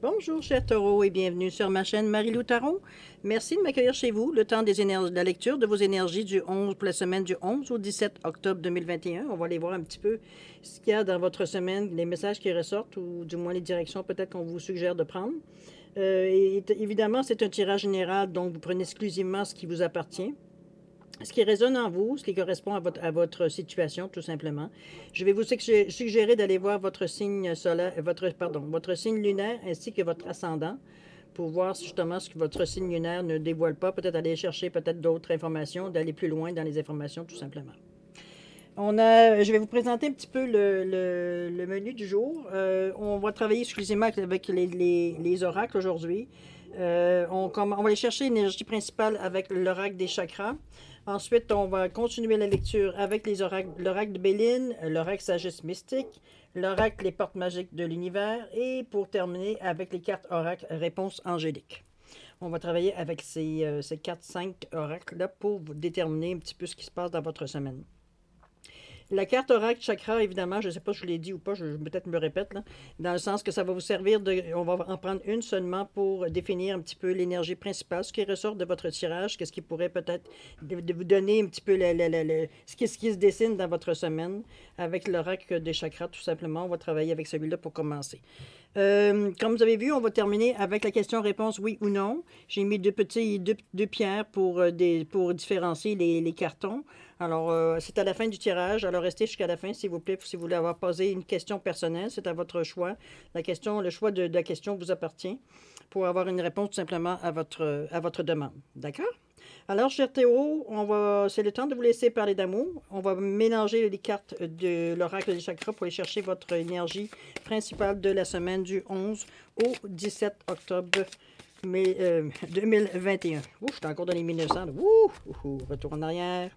Bonjour, cher Taureau, et bienvenue sur ma chaîne Marie-Lou Tarot. Merci de m'accueillir chez vous. Le temps des énergies, de la lecture de vos énergies du 11 pour la semaine du 11 au 17 octobre 2021. On va aller voir un petit peu ce qu'il y a dans votre semaine, les messages qui ressortent, ou du moins les directions peut-être qu'on vous suggère de prendre. Évidemment, c'est un tirage général, donc vous prenez exclusivement ce qui vous appartient. Ce qui résonne en vous, ce qui correspond à votre situation, tout simplement. Je vais vous suggérer d'aller voir votre signe solaire, votre signe lunaire ainsi que votre ascendant pour voir justement ce que votre signe lunaire ne dévoile pas. Peut-être aller chercher peut-être d'autres informations, d'aller plus loin dans les informations, tout simplement. Je vais vous présenter un petit peu le menu du jour. On va travailler exclusivement avec les oracles aujourd'hui. On va aller chercher l'énergie principale avec l'oracle des chakras. Ensuite, on va continuer la lecture avec les oracles, l'oracle de Béline, l'oracle sagesse mystique, l'oracle les portes magiques de l'univers et pour terminer avec les cartes oracles réponse angélique. On va travailler avec ces 4-5 oracles-là pour vous déterminer un petit peu ce qui se passe dans votre semaine. La carte oracle chakra, évidemment, je ne sais pas si je l'ai dit ou pas, je peut-être me répète, là, dans le sens que ça va vous servir on va en prendre une seulement pour définir un petit peu l'énergie principale, ce qui ressort de votre tirage, qu'est-ce qui pourrait peut-être de vous donner un petit peu ce qui se dessine dans votre semaine avec l'oracle des chakras, tout simplement. On va travailler avec celui-là pour commencer. Comme vous avez vu, on va terminer avec la question-réponse oui ou non. J'ai mis deux pierres pour différencier les cartons. Alors, c'est à la fin du tirage. Alors, restez jusqu'à la fin, s'il vous plaît, si vous voulez avoir posé une question personnelle. C'est à votre choix. Le choix de la question vous appartient pour avoir une réponse tout simplement à votre demande. D'accord? Alors, cher Théo, c'est le temps de vous laisser parler d'amour. On va mélanger les cartes de l'oracle des chakras pour aller chercher votre énergie principale de la semaine du 11 au 17 octobre 2021. Ouh, je suis encore dans les 1900. Retour en arrière.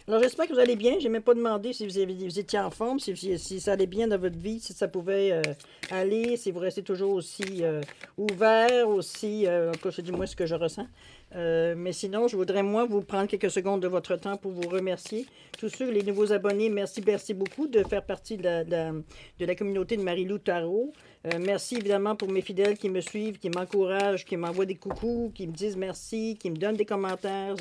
Alors, j'espère que vous allez bien. Je n'ai même pas demandé si vous étiez en forme, si ça allait bien dans votre vie, si ça pouvait aller, si vous restez toujours aussi ouvert, aussi, en tout cas, c'est du moins ce que je ressens. Mais sinon, je voudrais, moi, vous prendre quelques secondes de votre temps pour vous remercier. Tous ceux, les nouveaux abonnés, merci beaucoup de faire partie de la communauté de Marie-Lou Tarot. Merci évidemment pour mes fidèles qui me suivent, qui m'encouragent, qui m'envoient des coucous, qui me disent merci, qui me donnent des commentaires,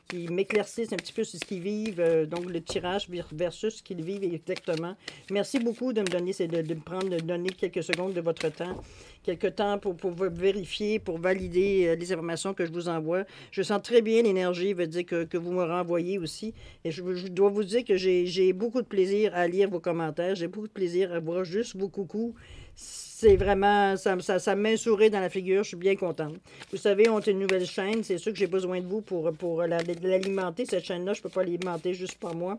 qui m'éclaircissent un petit peu sur ce qu'ils vivent, donc le tirage versus ce qu'ils vivent exactement. Merci beaucoup de me donner, de donner quelques secondes de votre temps, quelques temps pour vérifier, pour valider les informations que je vous envoie. Je sens très bien l'énergie, veut dire que vous me renvoyez aussi. Et je dois vous dire que j'ai beaucoup de plaisir à lire vos commentaires, j'ai beaucoup de plaisir à voir juste vos coucous. C'est vraiment, ça me met un sourire dans la figure, je suis bien contente. Vous savez, on est une nouvelle chaîne, c'est sûr que j'ai besoin de vous pour l'alimenter, cette chaîne-là, je ne peux pas l'alimenter juste par moi.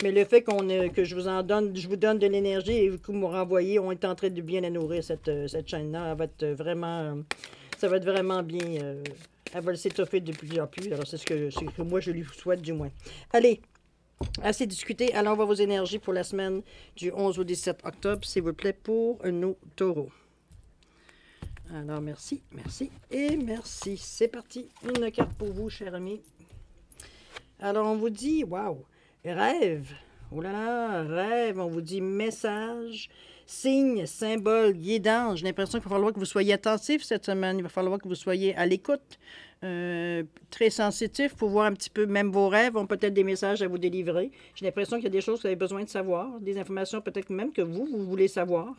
Mais le fait que je vous donne de l'énergie et que vous me renvoyez, on est en train de bien la nourrir, cette chaîne-là. Ça va être vraiment bien, elle va s'étoffer de plus en plus, alors c'est ce que moi je lui souhaite du moins. Allez! Assez discuté. Allons voir vos énergies pour la semaine du 11 au 17 octobre, s'il vous plaît, pour nos taureaux. Alors, merci, merci et merci. C'est parti. Une carte pour vous, cher ami. Alors, on vous dit, waouh, rêve. Oh là là, rêve. On vous dit message, signe, symbole, guidance. J'ai l'impression qu'il va falloir que vous soyez attentif cette semaine. Il va falloir que vous soyez à l'écoute. Très sensitif pour voir un petit peu, même vos rêves ont peut-être des messages à vous délivrer. J'ai l'impression qu'il y a des choses que vous avez besoin de savoir, des informations peut-être même que vous voulez savoir.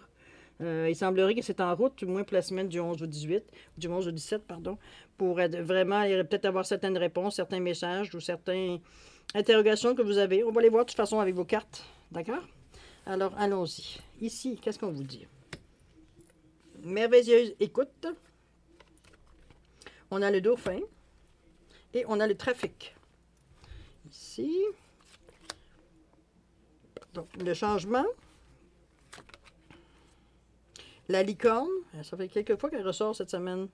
Il semblerait que c'est en route, du moins pour la semaine du 11 au 18, du 11 au 17, pardon, pour vraiment peut-être avoir certaines réponses, certains messages ou certaines interrogations que vous avez. On va les voir de toute façon avec vos cartes, d'accord? Alors, allons-y. Ici, qu'est-ce qu'on vous dit? Merveilleuse écoute. On a le dauphin et on a le trafic. Ici, donc, le changement, la licorne, ça fait quelques fois qu'elle ressort cette semaine,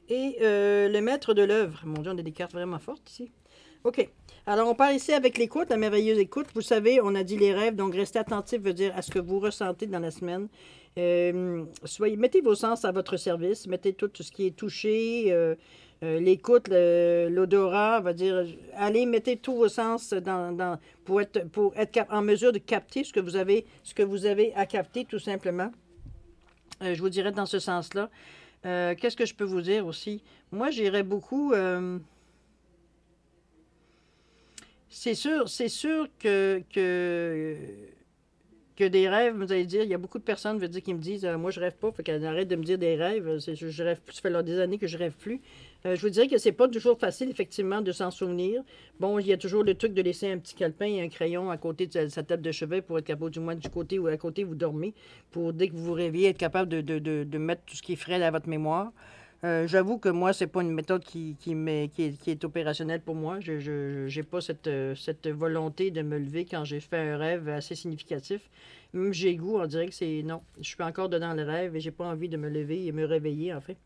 et le maître de l'œuvre. Mon Dieu, on a des cartes vraiment fortes ici. OK. Alors, on part ici avec l'écoute, la merveilleuse écoute. Vous savez, on a dit les rêves, donc restez attentif veut dire à ce que vous ressentez dans la semaine. Mettez vos sens à votre service, mettez tout ce qui est touché, l'écoute, l'odorat, va dire, allez, mettez tous vos sens pour être en mesure de capter ce que vous avez à capter, tout simplement. Je vous dirais dans ce sens-là. Qu'est-ce que je peux vous dire aussi? Moi, j'irais beaucoup... c'est sûr que des rêves, vous allez dire, il y a beaucoup de personnes veut dire, qui me disent moi, je rêve pas, fait qu'elles arrêtent de me dire des rêves. Je rêve, ça fait des années que je rêve plus. Je vous dirais que c'est pas toujours facile, effectivement, de s'en souvenir. Bon, il y a toujours le truc de laisser un petit calepin et un crayon à côté de sa table de chevet pour être capable, du moins du côté où à côté vous dormez, pour dès que vous vous réveillez, être capable de mettre tout ce qui est frais à votre mémoire. J'avoue que moi, c'est pas une méthode qui est opérationnelle pour moi. Je n'ai pas cette volonté de me lever quand j'ai fait un rêve assez significatif. Même j'ai goût, on dirait que c'est non. Je suis encore dedans le rêve et j'ai pas envie de me lever et me réveiller, en fait.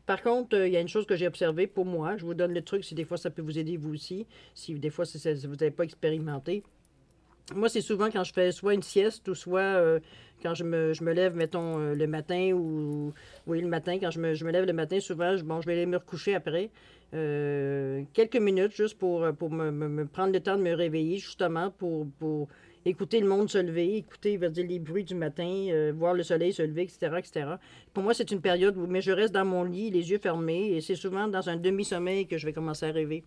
Par contre, il y a une chose que j'ai observée pour moi. Je vous donne le truc si des fois ça peut vous aider vous aussi. Si des fois vous n'avez pas expérimenté. Moi, c'est souvent quand je fais soit une sieste ou soit quand je me lève, mettons, le matin ou... Oui, le matin, quand je me lève le matin, souvent, bon, je vais aller me recoucher après. Quelques minutes juste pour me prendre le temps de me réveiller, justement, pour écouter le monde se lever, écouter, veut dire, les bruits du matin, voir le soleil se lever, etc., etc. Pour moi, c'est une période où mais je reste dans mon lit, les yeux fermés, et c'est souvent dans un demi-sommeil que je vais commencer à rêver.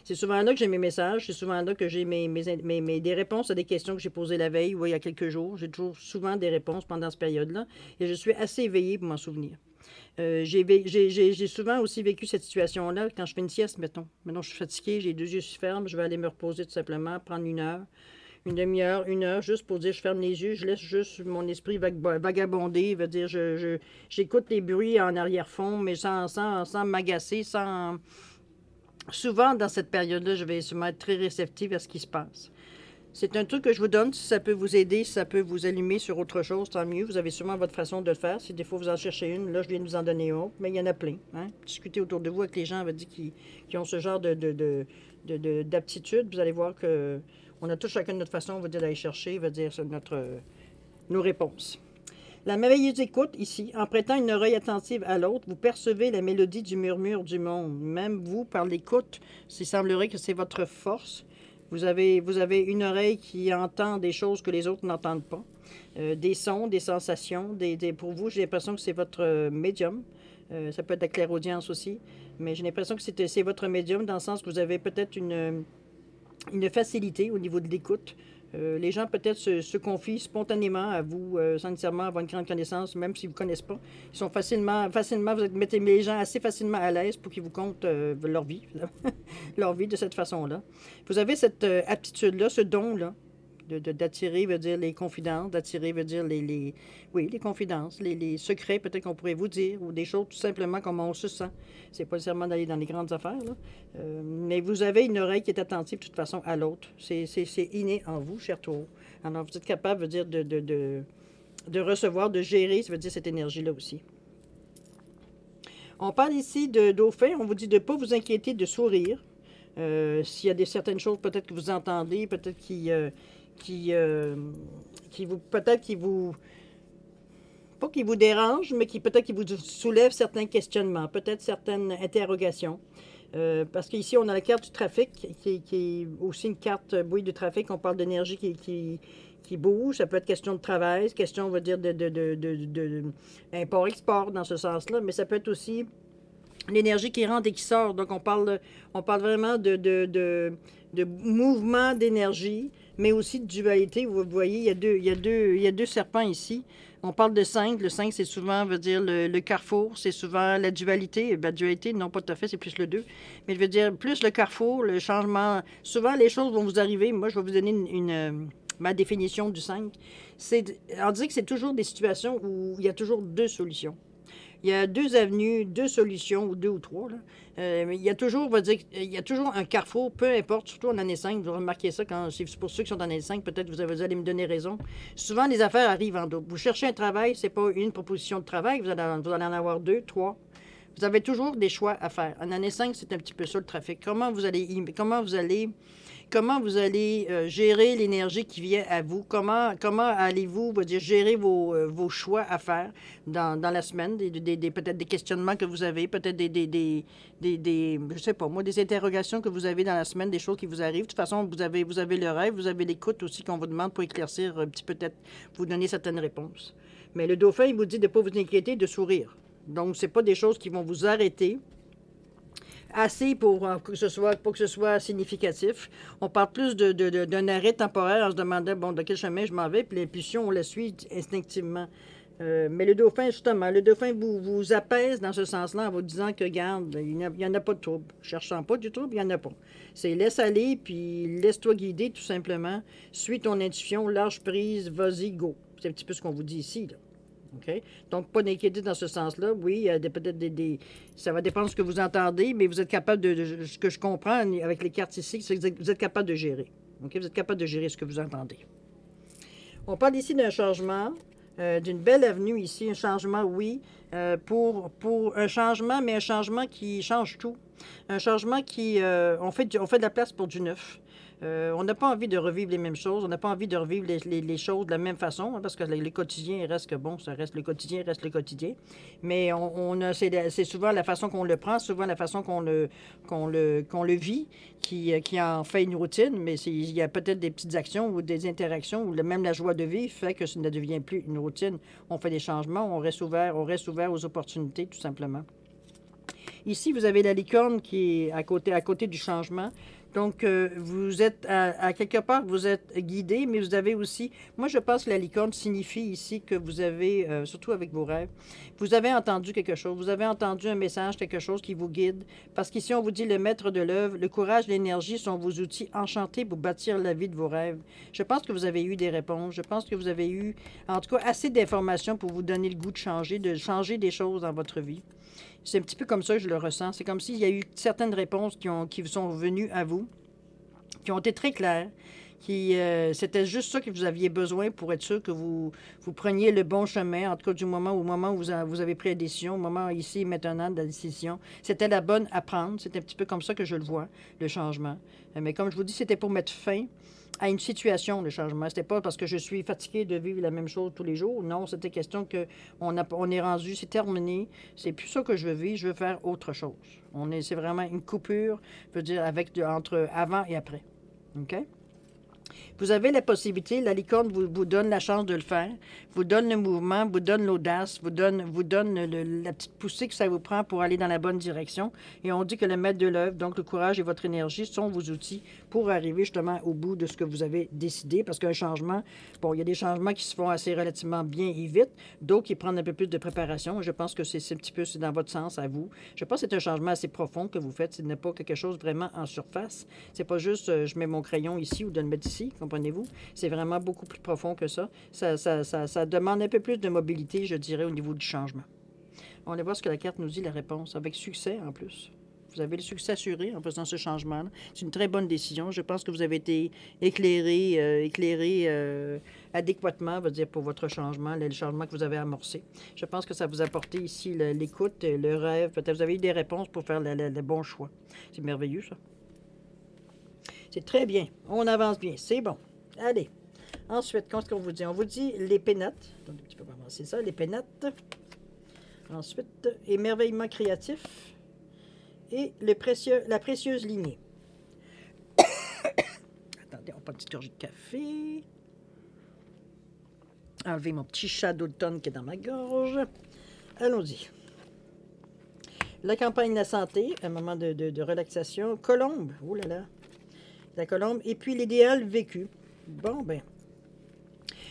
C'est souvent là que j'ai mes messages, c'est souvent là que j'ai des réponses à des questions que j'ai posées la veille ou il y a quelques jours. J'ai toujours souvent des réponses pendant cette période-là, et je suis assez éveillée pour m'en souvenir. J'ai souvent aussi vécu cette situation-là quand je fais une sieste, mettons. Maintenant, je suis fatiguée, j'ai les deux yeux fermes, je vais aller me reposer tout simplement, prendre une heure, une demi-heure, une heure, juste pour dire je ferme les yeux, je laisse juste mon esprit vagabonder, veut dire j'écoute les bruits en arrière-fond, mais sans m'agacer, sans... Souvent, dans cette période-là, je vais sûrement être très réceptive à ce qui se passe. C'est un truc que je vous donne, si ça peut vous aider, si ça peut vous allumer sur autre chose, tant mieux. Vous avez sûrement votre façon de le faire. Si des fois vous en cherchez une, là, je viens de vous en donner une, mais il y en a plein. Hein? Discutez autour de vous avec les gens qui ont ce genre d'aptitude. Vous allez voir que on a tous chacun de notre façon, on va dire, d'aller chercher, va dire, nos réponses. La merveilleuse écoute, ici, en prêtant une oreille attentive à l'autre, vous percevez la mélodie du murmure du monde. Même vous, par l'écoute, il semblerait que c'est votre force. Vous avez une oreille qui entend des choses que les autres n'entendent pas. Des sons, des sensations. Pour vous, j'ai l'impression que c'est votre médium. Ça peut être la clairaudience aussi. Mais j'ai l'impression que c'est votre médium dans le sens que vous avez peut-être une facilité au niveau de l'écoute. Les gens peut-être se confient spontanément à vous, sans nécessairement avoir une grande connaissance, même s'ils ne vous connaissent pas. Ils sont facilement vous mettez les gens assez facilement à l'aise pour qu'ils vous content leur vie, leur vie de cette façon-là. Vous avez cette aptitude-là, ce don-là, d'attirer, veut dire les confidences, d'attirer, veut dire les confidences, les secrets peut-être qu'on pourrait vous dire, ou des choses tout simplement comme on se sent. C'est pas nécessairement d'aller dans les grandes affaires, là. Mais vous avez une oreille qui est attentive de toute façon à l'autre. C'est inné en vous, cher taureau. Alors vous êtes capable, veut dire, de recevoir, de gérer, ça veut dire cette énergie-là aussi. On parle ici de dauphin, on vous dit de ne pas vous inquiéter, de sourire. S'il y a certaines choses peut-être que vous entendez, peut-être qui vous pas qui vous dérange, mais peut-être qui vous soulève certains questionnements, peut-être certaines interrogations. Parce qu'ici, on a la carte du trafic, qui est aussi une carte bruit du trafic. On parle d'énergie qui bouge. Ça peut être question de travail, question, on va dire, import-export dans ce sens-là, mais ça peut être aussi l'énergie qui rentre et qui sort. Donc, on parle vraiment de mouvement d'énergie, mais aussi de dualité. Vous voyez, il y a deux serpents ici. On parle de 5. Le 5, c'est souvent, veut dire, le carrefour. C'est souvent la dualité. La dualité, non, pas tout à fait, c'est plus le 2. Mais je veux dire, plus le carrefour, le changement. Souvent, les choses vont vous arriver. Moi, je vais vous donner ma définition du 5. On dirait que c'est toujours des situations où il y a toujours deux solutions. Il y a deux avenues, deux solutions, ou deux ou trois. Là. Mais il y a toujours, on va dire, il y a toujours un carrefour, peu importe, surtout en année 5. Vous remarquez ça, c'est pour ceux qui sont en année 5, peut-être vous allez me donner raison. Souvent, les affaires arrivent en double. Vous cherchez un travail, c'est pas une proposition de travail, vous allez en avoir 2, 3. Vous avez toujours des choix à faire. En année 5, c'est un petit peu ça le trafic. Comment vous allez gérer l'énergie qui vient à vous? Comment allez-vous gérer vos choix à faire dans la semaine? Peut-être des questionnements que vous avez, peut-être je sais pas moi, des interrogations que vous avez dans la semaine, des choses qui vous arrivent. De toute façon, vous avez le rêve, vous avez l'écoute aussi qu'on vous demande pour éclaircir un petit peut-être, vous donner certaines réponses. Mais le dauphin, il vous dit de ne pas vous inquiéter, de sourire. Donc, ce n'est pas des choses qui vont vous arrêter assez pour que ce soit significatif. On parle plus d'un arrêt temporaire en se demandant, bon, de quel chemin je m'en vais, puis l'impulsion, on la suit instinctivement. Mais le dauphin, justement, le dauphin vous apaise dans ce sens-là en vous disant que, regarde, il n'y en a pas de trouble. Cherchant pas du trouble, il n'y en a pas. C'est laisse aller, puis laisse-toi guider, tout simplement. Suis ton intuition, lâche prise, vas-y, go. C'est un petit peu ce qu'on vous dit ici, là. OK? Donc, pas d'inquiétude dans ce sens-là. Oui, il y a peut-être ça va dépendre de ce que vous entendez, mais vous êtes capable ce que je comprends avec les cartes ici, c'est que vous êtes capable de gérer. OK? Vous êtes capable de gérer ce que vous entendez. On parle ici d'un changement, d'une belle avenue ici, un changement, oui, pour un changement, mais un changement qui change tout. Un changement qui, on fait de la place pour du neuf. On n'a pas envie de revivre les mêmes choses, on n'a pas envie de revivre les choses de la même façon, hein, parce que le quotidien reste que bon, ça reste le quotidien, reste le quotidien. Mais c'est souvent la façon qu'on le prend, souvent la façon qu'on le vit, qui en fait une routine, mais il y a peut-être des petites actions ou des interactions, ou même la joie de vivre fait que ça ne devient plus une routine. On fait des changements, on reste ouvert aux opportunités, tout simplement. Ici, vous avez la licorne qui est à côté du changement. Donc, vous êtes, à quelque part, vous êtes guidé, mais vous avez aussi... Moi, je pense que la licorne signifie ici que vous avez, surtout avec vos rêves, vous avez entendu quelque chose, vous avez entendu un message, quelque chose qui vous guide. Parce qu'ici, on vous dit le maître de l'œuvre, le courage, l'énergie sont vos outils enchantés pour bâtir la vie de vos rêves. Je pense que vous avez eu des réponses. Je pense que vous avez eu, en tout cas, assez d'informations pour vous donner le goût de changer des choses dans votre vie. C'est un petit peu comme ça que je le ressens. C'est comme s'il y a eu certaines réponses qui sont venues à vous, qui ont été très claires, c'était juste ça que vous aviez besoin pour être sûr que vous preniez le bon chemin, en tout cas au moment où vous avez pris la décision, au moment ici, maintenant, de la décision. C'était la bonne à prendre. C'est un petit peu comme ça que je le vois, le changement. Mais comme je vous dis, c'était pour mettre fin à une situation, le changement. C'était pas parce que je suis fatiguée de vivre la même chose tous les jours. Non, c'était question que on est rendu, c'est terminé. C'est plus ça que je veux vivre, je veux faire autre chose. C'est vraiment une coupure, je veux dire, entre avant et après. OK? Vous avez la possibilité, la licorne vous donne la chance de le faire, vous donne le mouvement, vous donne l'audace, vous donne la petite poussée que ça vous prend pour aller dans la bonne direction. Et on dit que le maître de l'œuvre, donc le courage et votre énergie, sont vos outils pour arriver justement au bout de ce que vous avez décidé. Parce qu'un changement, bon, il y a des changements qui se font assez relativement bien et vite, d'autres qui prennent un peu plus de préparation. Je pense que c'est un petit peu dans votre sens à vous. Je pense que c'est un changement assez profond que vous faites. Ce n'est pas quelque chose vraiment en surface. C'est pas juste je mets mon crayon ici ou de le mettre ici, comprenez-vous? C'est vraiment beaucoup plus profond que ça. Ça demande un peu plus de mobilité, je dirais, au niveau du changement. On va voir ce que la carte nous dit, la réponse, avec succès en plus. Vous avez le succès assuré en faisant ce changement-là. C'est une très bonne décision. Je pense que vous avez été éclairé adéquatement, on va dire, pour votre changement, le changement que vous avez amorcé. Je pense que ça vous a apporté ici l'écoute, le rêve. Peut-être vous avez eu des réponses pour faire le bon choix. C'est merveilleux, ça. C'est très bien. On avance bien. C'est bon. Allez. Ensuite, qu'est-ce qu'on vous dit? On vous dit les pénates. Donc, un petit peu avancer ça, les pénates. Ensuite, émerveillement créatif. Et la précieuse lignée. Attendez, on prend une petite gorgée de café. Enlever mon petit chat d'automne qui est dans ma gorge. Allons-y. La campagne de la santé, un moment de relaxation. Colombe, oh là là. La colombe. Et puis l'idéal vécu. Bon, ben.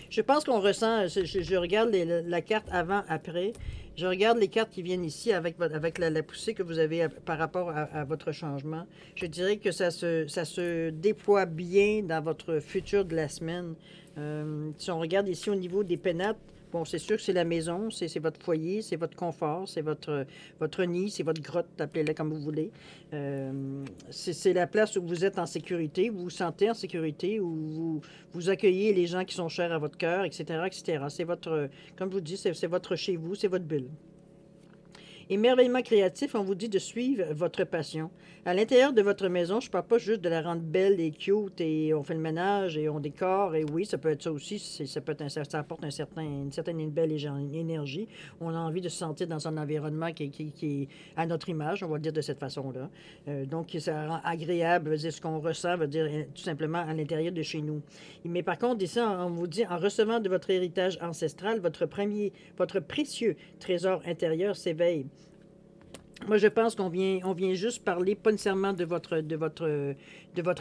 Je pense qu'on ressent, je regarde la carte avant-après. Je regarde les cartes qui viennent ici avec la poussée que vous avez par rapport à votre changement. Je dirais que ça se déploie bien dans votre futur de la semaine. Si on regarde ici au niveau des pénates, bon, c'est sûr que c'est la maison, c'est votre foyer, c'est votre confort, c'est votre nid, c'est votre grotte, appelez-la comme vous voulez. C'est la place où vous êtes en sécurité, vous vous sentez en sécurité, où vous accueillez les gens qui sont chers à votre cœur, etc., etc. C'est votre, comme je vous dis, c'est votre chez vous, c'est votre bulle. Émerveillement créatif, on vous dit de suivre votre passion. À l'intérieur de votre maison, je ne parle pas juste de la rendre belle et cute et on fait le ménage et on décore. Et oui, ça peut être ça aussi. Ça peut être ça apporte une certaine belle énergie. On a envie de se sentir dans un environnement qui est à notre image, on va le dire de cette façon-là. Donc, ça rend agréable, veut dire ce qu'on ressent, veut dire tout simplement à l'intérieur de chez nous. Mais par contre, ici, on vous dit, en recevant de votre héritage ancestral, votre précieux trésor intérieur s'éveille. Moi, je pense qu'on vient juste parler, pas nécessairement de votre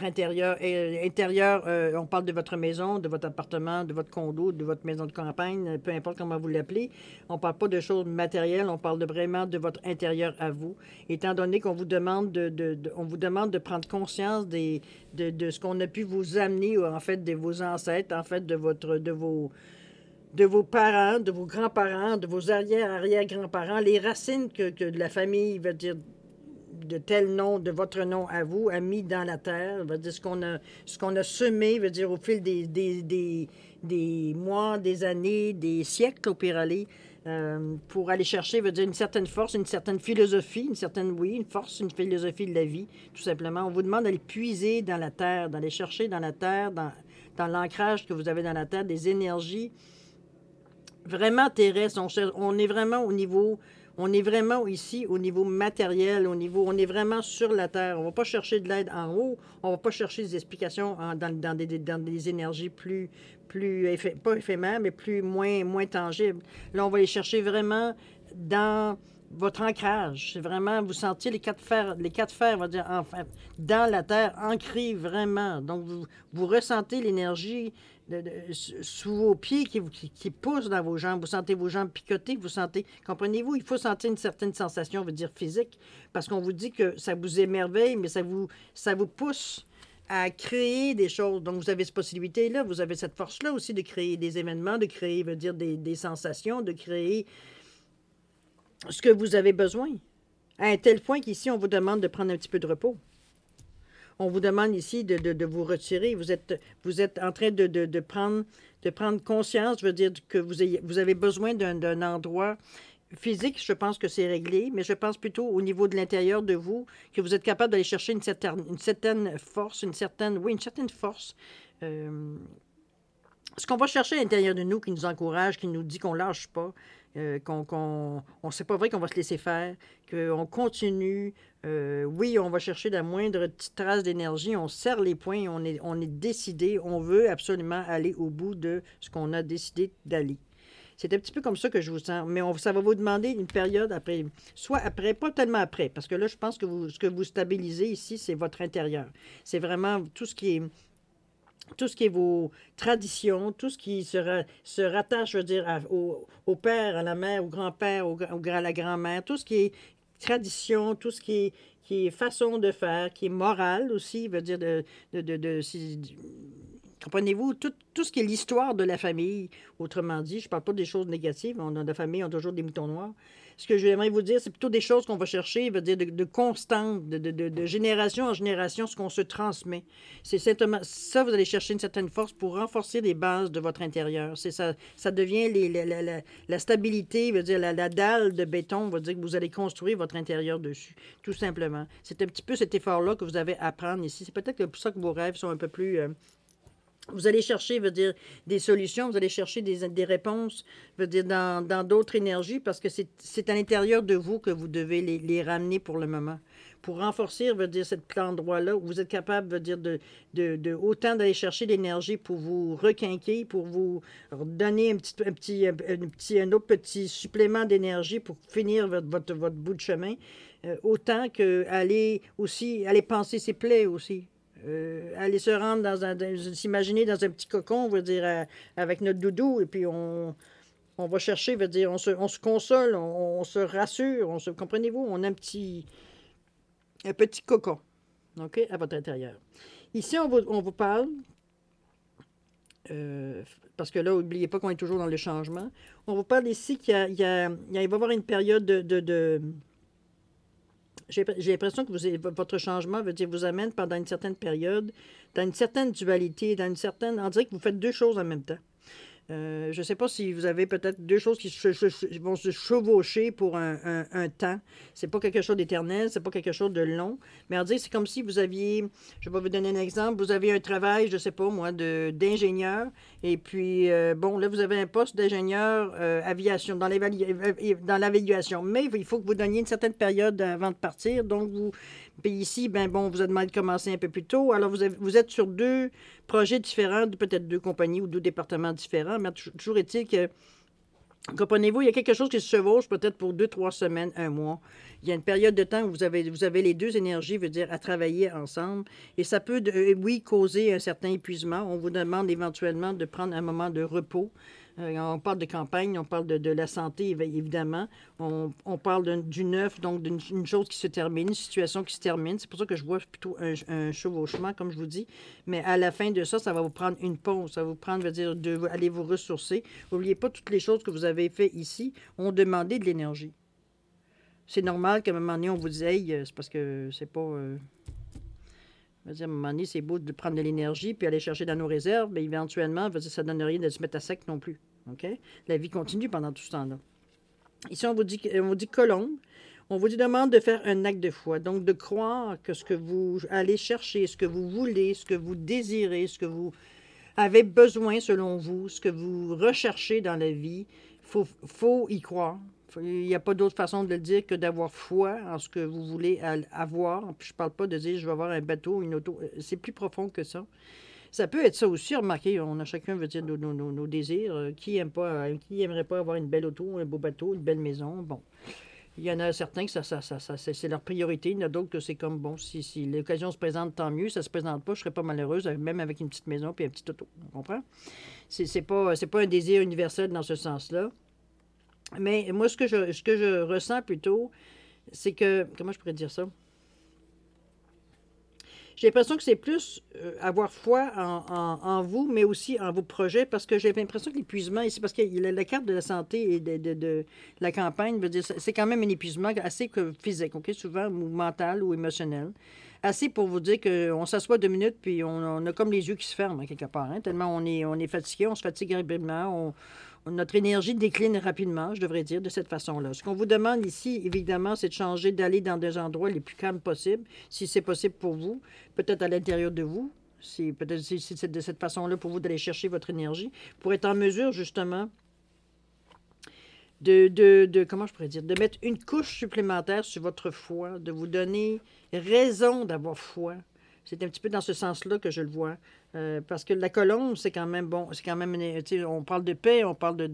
intérieur. On parle de votre maison, de votre appartement, de votre condo, de votre maison de campagne, peu importe comment vous l'appelez. On ne parle pas de choses matérielles, on parle vraiment de votre intérieur à vous. Étant donné qu'on vous demande on vous demande de prendre conscience de ce qu'on a pu vous amener, en fait, de vos ancêtres, en fait, de vos parents, de vos grands-parents, de vos arrière-arrière-grands-parents, les racines que la famille, veut dire, de tel nom, de votre nom à vous, a mis dans la terre, veut dire ce qu'on a semé, veut dire au fil des mois, des années, des siècles au pire aller, pour aller chercher, veut dire une certaine force, une certaine philosophie, une force, une philosophie de la vie, tout simplement. On vous demande d'aller puiser dans la terre, d'aller chercher dans la terre, dans l'ancrage que vous avez dans la terre, des énergies vraiment terrestre, on est vraiment ici au niveau matériel, on est vraiment sur la terre. On ne va pas chercher de l'aide en haut, on ne va pas chercher des explications dans des énergies pas éphémères, mais moins tangibles. Là, on va les chercher vraiment dans votre ancrage. C'est vraiment, vous sentiez les quatre fers, on va dire, enfin, dans la terre, ancrés vraiment. Donc, vous ressentez l'énergie sous vos pieds qui pousse dans vos jambes. Vous sentez vos jambes picoter, vous sentez, comprenez-vous, il faut sentir une certaine sensation, on veut dire physique, parce qu'on vous dit que ça vous émerveille, mais ça vous pousse à créer des choses. Donc, vous avez cette possibilité-là, vous avez cette force-là aussi de créer des événements, de créer, veut dire, des sensations, de créer ce que vous avez besoin. À un tel point qu'ici, on vous demande de prendre un petit peu de repos. On vous demande ici de vous retirer. Vous êtes en train de prendre conscience, je veux dire, que vous avez besoin d'un endroit physique. Je pense que c'est réglé, mais je pense plutôt au niveau de l'intérieur de vous, que vous êtes capable d'aller chercher une certaine force, une certaine force. Ce qu'on va chercher à l'intérieur de nous qui nous encourage, qui nous dit qu'on ne lâche pas, c'est pas vrai qu'on va se laisser faire, qu'on continue. Oui, on va chercher la moindre petite trace d'énergie, on serre les poings, on est décidé, on veut absolument aller au bout de ce qu'on a décidé d'aller. C'est un petit peu comme ça que je vous sens, mais ça va vous demander une période après, soit après, pas tellement après, parce que là, je pense que ce que vous stabilisez ici, c'est votre intérieur. C'est vraiment tout ce qui est vos traditions, tout ce qui se rattache, je veux dire, au père, à la mère, au grand-père, à la grand-mère, tout ce qui est tradition, tout ce qui est façon de faire, qui est morale aussi, veut dire comprenez-vous, tout ce qui est l'histoire de la famille, autrement dit, je ne parle pas des choses négatives, on a de la famille, on a toujours des moutons noirs. Ce que j'aimerais vous dire, c'est plutôt des choses qu'on va chercher, veut dire de constante, de génération en génération, ce qu'on se transmet. C'est simplement ça, vous allez chercher une certaine force pour renforcer les bases de votre intérieur. C'est ça, ça devient la stabilité, veut dire la dalle de béton, veut dire que vous allez construire votre intérieur dessus, tout simplement. C'est un petit peu cet effort-là que vous avez à prendre ici. C'est peut-être pour ça que vos rêves sont un peu plus... vous allez chercher, veut dire, des solutions, vous allez chercher des réponses, veut dire, dans d'autres énergies, parce que c'est à l'intérieur de vous que vous devez les ramener pour le moment. Pour renforcer, veut dire, cet endroit-là, où vous êtes capable, veut dire, autant d'aller chercher l'énergie pour vous requinquer, pour vous donner un autre petit supplément d'énergie pour finir votre bout de chemin, autant qu'aller penser ses plaies aussi. Aller se rendre s'imaginer dans un petit cocon, veut dire, avec notre doudou, et puis on va chercher, veut dire, on se console, on se rassure, comprenez-vous, on a un petit cocon, OK, à votre intérieur. Ici, on vous parle, parce que là, n'oubliez pas qu'on est toujours dans le changement, on vous parle ici qu'il va y avoir une période j'ai l'impression que votre changement veut dire vous amène pendant une certaine période, dans une certaine dualité, on dirait que vous faites deux choses en même temps. Je ne sais pas si vous avez peut-être deux choses qui vont se chevaucher pour un temps. C'est pas quelque chose d'éternel, c'est pas quelque chose de long. Mais on dit c'est comme si vous aviez, je vais vous donner un exemple, vous avez un travail, je ne sais pas moi, d'ingénieur. Et puis, bon, là, vous avez un poste d'ingénieur aviation, dans l'évaluation. Mais il faut que vous donniez une certaine période avant de partir. Donc, puis ici, ben bon, vous a demandé de commencer un peu plus tôt. Alors, vous êtes sur deux projets différents, peut-être deux compagnies ou deux départements différents, mais toujours est-il que, comprenez-vous, il y a quelque chose qui se chevauche peut-être pour 2, 3 semaines, un mois. Il y a une période de temps où vous avez les deux énergies, veut dire, à travailler ensemble. Et ça peut, oui, causer un certain épuisement. On vous demande éventuellement de prendre un moment de repos. On parle de campagne, on parle de la santé, évidemment. On parle du neuf, donc d'une chose qui se termine, une situation qui se termine. C'est pour ça que je vois plutôt un chevauchement, comme je vous dis. Mais à la fin de ça, ça va vous prendre une pause. Ça va vous prendre, veut dire, aller vous ressourcer. N'oubliez pas toutes les choses que vous avez faites ici ont demandé de l'énergie. C'est normal qu'à un moment donné, on vous dise, hey, c'est parce que c'est pas... à un moment donné, c'est beau de prendre de l'énergie puis aller chercher dans nos réserves, mais éventuellement, ça ne donne rien de se mettre à sec non plus. OK? La vie continue pendant tout ce temps-là. Ici, on vous dit colombe. On vous demande de faire un acte de foi. Donc, de croire que ce que vous allez chercher, ce que vous voulez, ce que vous désirez, ce que vous avez besoin selon vous, ce que vous recherchez dans la vie, faut y croire. Il n'y a pas d'autre façon de le dire que d'avoir foi en ce que vous voulez avoir. Puis je ne parle pas de dire je vais avoir un bateau, une auto. C'est plus profond que ça. Ça peut être ça aussi, remarquez, on a chacun veut dire nos désirs. Qui aimerait pas avoir une belle auto, un beau bateau, une belle maison? Bon. Il y en a certains que c'est leur priorité. Il y en a d'autres que c'est comme, bon, si l'occasion se présente, tant mieux. Ça se présente pas, je serais pas malheureuse, même avec une petite maison puis un petit auto. On comprend? C'est pas un désir universel dans ce sens-là. Mais moi, ce que je ressens plutôt, c'est que, comment je pourrais dire ça? J'ai l'impression que c'est plus avoir foi en vous, mais aussi en vos projets, parce que j'ai l'impression que l'épuisement ici, parce que la carte de la santé et de la campagne, veut dire, c'est quand même un épuisement assez physique, OK? Souvent, ou mental ou émotionnel. Assez pour vous dire qu'on s'assoit 2 minutes, puis on a comme les yeux qui se ferment, quelque part, hein, tellement on est fatigué, on se fatigue rapidement, notre énergie décline rapidement, je devrais dire, de cette façon-là. Ce qu'on vous demande ici, évidemment, c'est de changer, d'aller dans des endroits les plus calmes possibles, si c'est possible pour vous, peut-être à l'intérieur de vous, peut-être si c'est de cette façon-là pour vous d'aller chercher votre énergie, pour être en mesure, justement, comment je pourrais dire, de mettre une couche supplémentaire sur votre foi, de vous donner raison d'avoir foi. C'est un petit peu dans ce sens-là que je le vois. Parce que la colombe, c'est quand même bon. C'est quand même, on parle de paix, on parle de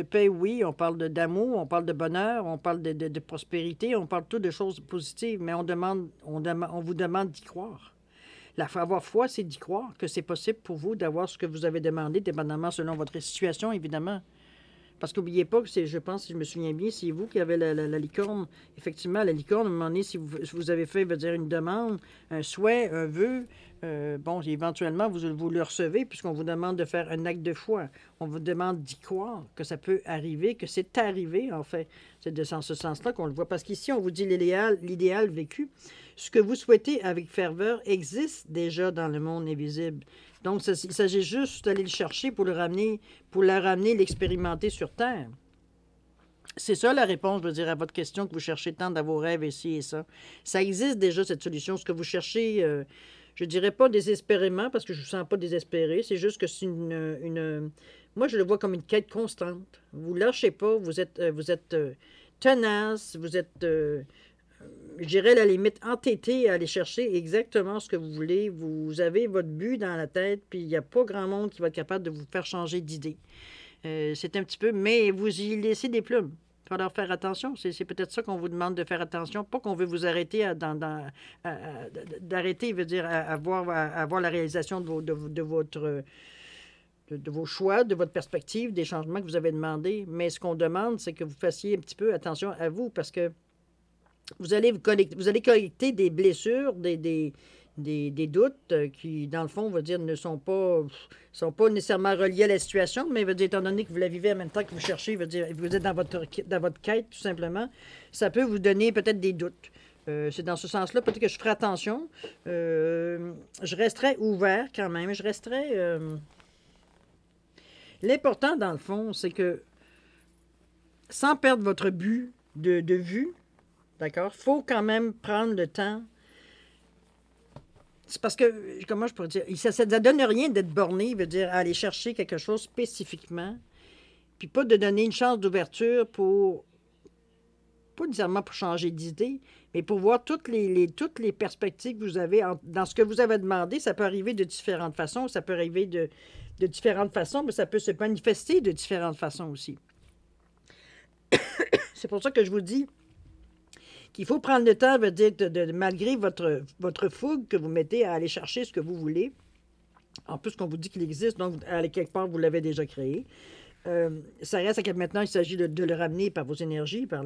paix, oui, on parle d'amour, on parle de bonheur, on parle de prospérité, on parle tout de choses positives, mais on vous demande d'y croire. Avoir foi, c'est d'y croire que c'est possible pour vous d'avoir ce que vous avez demandé, dépendamment selon votre situation, évidemment. Parce qu'oubliez pas que je pense, si je me souviens bien, c'est vous qui avez la licorne. Effectivement, la licorne, à un moment donné, si vous avez fait, veut dire, une demande, un souhait, un vœu, bon, éventuellement, vous le recevez puisqu'on vous demande de faire un acte de foi. On vous demande d'y croire, que ça peut arriver, que c'est arrivé, en fait. C'est dans ce sens-là qu'on le voit. Parce qu'ici, on vous dit l'idéal vécu. Ce que vous souhaitez avec ferveur existe déjà dans le monde invisible. Donc, il s'agit juste d'aller le chercher pour le ramener, l'expérimenter sur Terre. C'est ça la réponse, je veux dire, à votre question que vous cherchez tant dans vos rêves ici et ça. Ça existe déjà, cette solution. Ce que vous cherchez, je ne dirais pas désespérément, parce que je ne vous sens pas désespéré. C'est juste que c'est moi, je le vois comme une quête constante. Vous ne lâchez pas, vous êtes tenace, vous êtes... je dirais, à la limite, entêté à aller chercher exactement ce que vous voulez. Vous avez votre but dans la tête, puis il n'y a pas grand monde qui va être capable de vous faire changer d'idée. C'est un petit peu... Mais vous y laissez des plumes. Il va falloir faire attention. C'est peut-être ça qu'on vous demande de faire attention. Pas qu'on veut vous arrêter d'arrêter, veut dire, à voir la réalisation de vos choix, de votre perspective, des changements que vous avez demandés. Mais ce qu'on demande, c'est que vous fassiez un petit peu attention à vous, parce que vous allez collecter des blessures, des doutes qui, dans le fond, on va dire, ne sont pas nécessairement reliés à la situation, mais veut dire, étant donné que vous la vivez en même temps que vous cherchez, veut dire, vous êtes dans votre quête, tout simplement, ça peut vous donner peut-être des doutes. C'est dans ce sens-là, peut-être que je ferai attention. Je resterai ouvert quand même. Je resterai... L'important, dans le fond, c'est que, sans perdre votre but de vue, d'accord, il faut quand même prendre le temps. C'est parce que, comment je pourrais dire, ça ne donne rien d'être borné, veut dire aller chercher quelque chose spécifiquement, puis pas de donner une chance d'ouverture pour, pas nécessairement pour changer d'idée, mais pour voir toutes les perspectives que vous avez dans ce que vous avez demandé. Ça peut arriver de différentes façons, ça peut arriver de différentes façons, mais ça peut se manifester de différentes façons aussi. C'est pour ça que je vous dis qu'il faut prendre le temps, veut dire, malgré votre fougue que vous mettez à aller chercher ce que vous voulez, en plus qu'on vous dit qu'il existe, donc à quelque part, vous l'avez déjà créé. Ça reste que maintenant, il s'agit de le ramener par vos énergies, par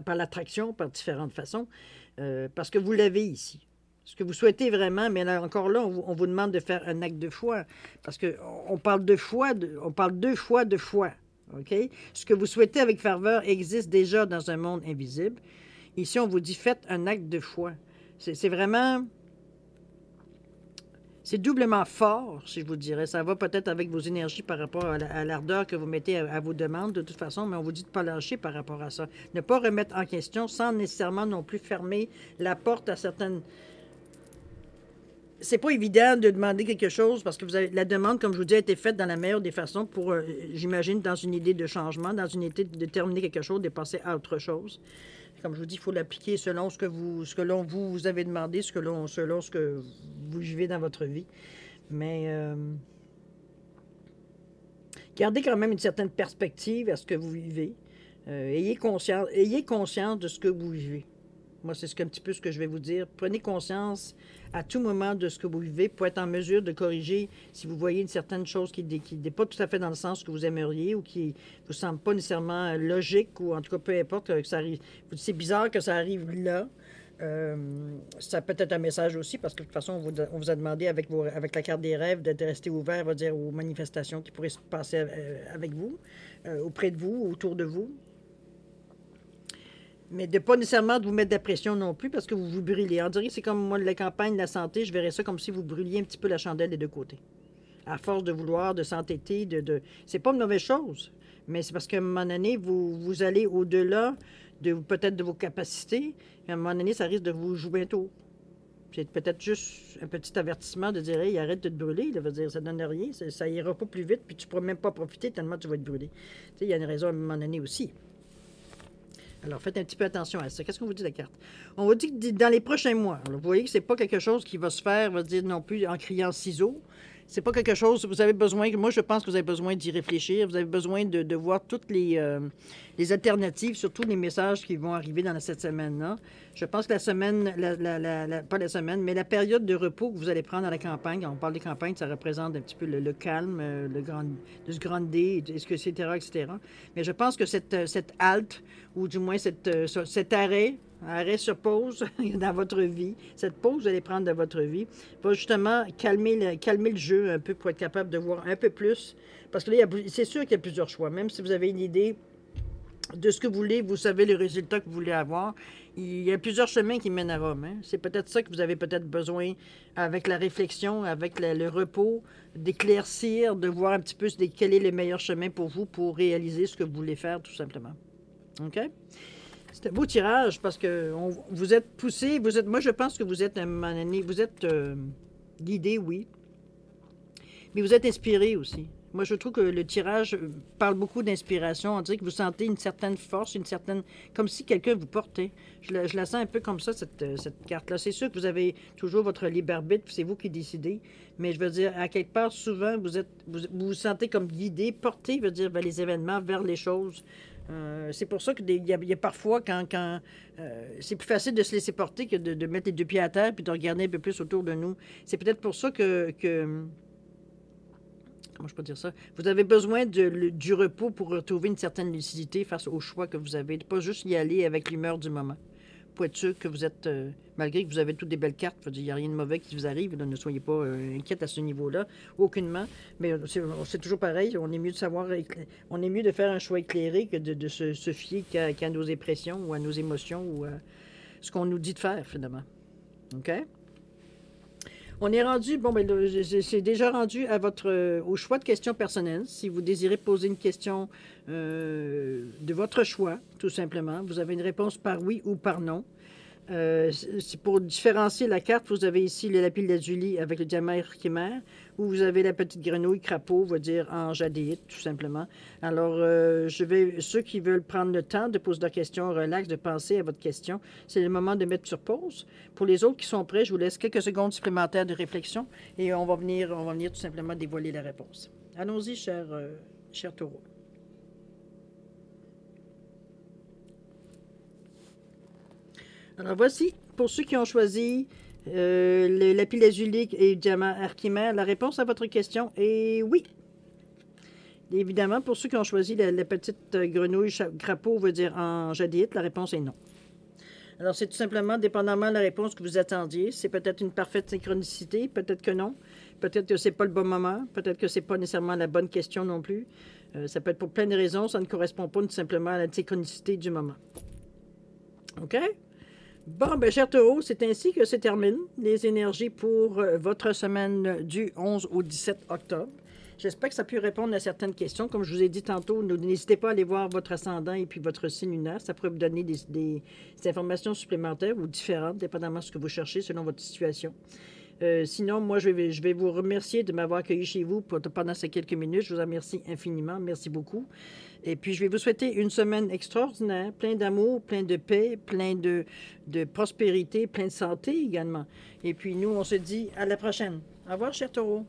par l'attraction, par différentes façons, parce que vous l'avez ici. Ce que vous souhaitez vraiment, mais là, encore là, on vous demande de faire un acte de foi, parce qu'on parle de foi, on parle deux fois de foi. OK? Ce que vous souhaitez avec ferveur existe déjà dans un monde invisible. Ici, on vous dit, faites un acte de foi. C'est vraiment... C'est doublement fort, si je vous dirais. Ça va peut-être avec vos énergies par rapport à l'ardeur que vous mettez à vos demandes, de toute façon, mais on vous dit de ne pas lâcher par rapport à ça. Ne pas remettre en question sans nécessairement non plus fermer la porte à certaines... C'est pas évident de demander quelque chose parce que la demande, comme je vous dis, a été faite dans la meilleure des façons pour, j'imagine, dans une idée de changement, dans une idée de terminer quelque chose, de passer à autre chose. Comme je vous dis, il faut l'appliquer selon ce que vous avez demandé, selon ce que vous vivez dans votre vie. Mais gardez quand même une certaine perspective à ce que vous vivez. Ayez conscience de ce que vous vivez. Moi, c'est un petit peu ce que je vais vous dire. Prenez conscience à tout moment de ce que vous vivez pour être en mesure de corriger si vous voyez une certaine chose qui n'est pas tout à fait dans le sens que vous aimeriez ou qui ne vous semble pas nécessairement logique ou en tout cas, peu importe que ça arrive. C'est bizarre que ça arrive là. Ça peut être un message aussi parce que de toute façon, on vous a demandé avec la carte des rêves de rester ouvert, on va dire, aux manifestations qui pourraient se passer avec vous, auprès de vous, autour de vous. Mais de pas nécessairement de vous mettre de la pression non plus parce que vous vous brûlez. On dirait que c'est comme moi, la campagne de la santé, je verrais ça comme si vous brûliez un petit peu la chandelle des deux côtés. À force de vouloir, de s'entêter, c'est pas une mauvaise chose, mais c'est parce qu'à un moment donné, vous allez au-delà peut-être de vos capacités, et à un moment donné, ça risque de vous jouer un tour. C'est peut-être juste un petit avertissement de dire « Hey, arrête de te brûler. » Ça veut dire ça donne rien, ça ira pas plus vite, puis tu pourras même pas profiter tellement tu vas être brûlé. Tu sais, il y a une raison à un moment donné aussi. Alors, faites un petit peu attention à ça. Qu'est-ce qu'on vous dit de la carte? On vous dit que dans les prochains mois, alors, vous voyez que ce n'est pas quelque chose qui va se faire, on va dire non plus en criant ciseaux. C'est pas quelque chose, vous avez besoin, moi je pense que vous avez besoin d'y réfléchir, vous avez besoin de voir toutes les alternatives, surtout les messages qui vont arriver dans cette semaine-là. Je pense que la semaine, pas la semaine, mais la période de repos que vous allez prendre dans la campagne, quand on parle des campagnes, ça représente un petit peu le calme, le grand D, etc., etc. Mais je pense que cette halte, ou du moins cet arrêt sur pause dans votre vie, cette pause que vous allez prendre dans votre vie, va justement calmer le jeu un peu pour être capable de voir un peu plus. Parce que là, c'est sûr qu'il y a plusieurs choix. Même si vous avez une idée de ce que vous voulez, vous savez le résultat que vous voulez avoir. Il y a plusieurs chemins qui mènent à Rome. Hein? C'est peut-être ça que vous avez peut-être besoin, avec la réflexion, avec le repos, d'éclaircir, de voir un petit peu quel est le meilleur chemin pour vous pour réaliser ce que vous voulez faire, tout simplement. OK? C'est un beau tirage parce que vous êtes poussé, moi je pense que vous êtes à un moment donné, vous êtes guidé, oui, mais vous êtes inspiré aussi. Moi je trouve que le tirage parle beaucoup d'inspiration. On dirait que vous sentez une certaine force, comme si quelqu'un vous portait. Je la sens un peu comme ça, cette carte-là. C'est sûr que vous avez toujours votre libre arbitre, c'est vous qui décidez, mais je veux dire, à quelque part, souvent, vous vous sentez comme guidé, porté, je veux dire, vers les événements, vers les choses. C'est pour ça qu'il y a parfois, quand c'est plus facile de se laisser porter que de mettre les deux pieds à terre puis de regarder un peu plus autour de nous. C'est peut-être pour ça que comment je peux dire ça? Vous avez besoin du repos pour retrouver une certaine lucidité face au choix que vous avez. De pas juste y aller avec l'humeur du moment. Pour être sûr que vous êtes, malgré que vous avez toutes des belles cartes, il n'y a rien de mauvais qui vous arrive, là, ne soyez pas inquiète à ce niveau-là, aucunement. Mais c'est toujours pareil, on est mieux de faire un choix éclairé que de se fier qu'à nos impressions ou à nos émotions ou à ce qu'on nous dit de faire, finalement. OK? On est rendu, bon, ben, c'est déjà rendu à au choix de questions personnelles. Si vous désirez poser une question de votre choix, tout simplement, vous avez une réponse par oui ou par non. Pour différencier la carte, vous avez ici le lapis lazuli avec le diamant Herkimer, ou vous avez la petite grenouille crapaud, on va dire en jadéite, tout simplement. Alors, ceux qui veulent prendre le temps de poser leurs questions, relax, de penser à votre question, c'est le moment de mettre sur pause. Pour les autres qui sont prêts, je vous laisse quelques secondes supplémentaires de réflexion et on va venir tout simplement dévoiler la réponse. Allons-y, cher taureau. Alors voici, pour ceux qui ont choisi le lapis lazuli et le diamant Herkimer, la réponse à votre question est oui. Évidemment, pour ceux qui ont choisi la petite grenouille crapaud, on va dire en jadéite, la réponse est non. Alors c'est tout simplement, dépendamment de la réponse que vous attendiez, c'est peut-être une parfaite synchronicité, peut-être que non, peut-être que c'est pas le bon moment, peut-être que c'est pas nécessairement la bonne question non plus. Ça peut être pour plein de raisons, ça ne correspond pas tout simplement à la synchronicité du moment. OK? Bon, ben, cher taureau, c'est ainsi que se terminent les énergies pour votre semaine du 11 au 17 octobre. J'espère que ça a pu répondre à certaines questions. Comme je vous ai dit tantôt, n'hésitez pas à aller voir votre ascendant et puis votre signe lunaire. Ça pourrait vous donner des informations supplémentaires ou différentes, dépendamment de ce que vous cherchez selon votre situation. Sinon, moi, je vais vous remercier de m'avoir accueilli chez vous pendant ces quelques minutes. Je vous en remercie infiniment. Merci beaucoup. Et puis, je vais vous souhaiter une semaine extraordinaire, plein d'amour, plein de paix, plein de prospérité, plein de santé également. Et puis, nous, on se dit à la prochaine. Au revoir, cher taureau.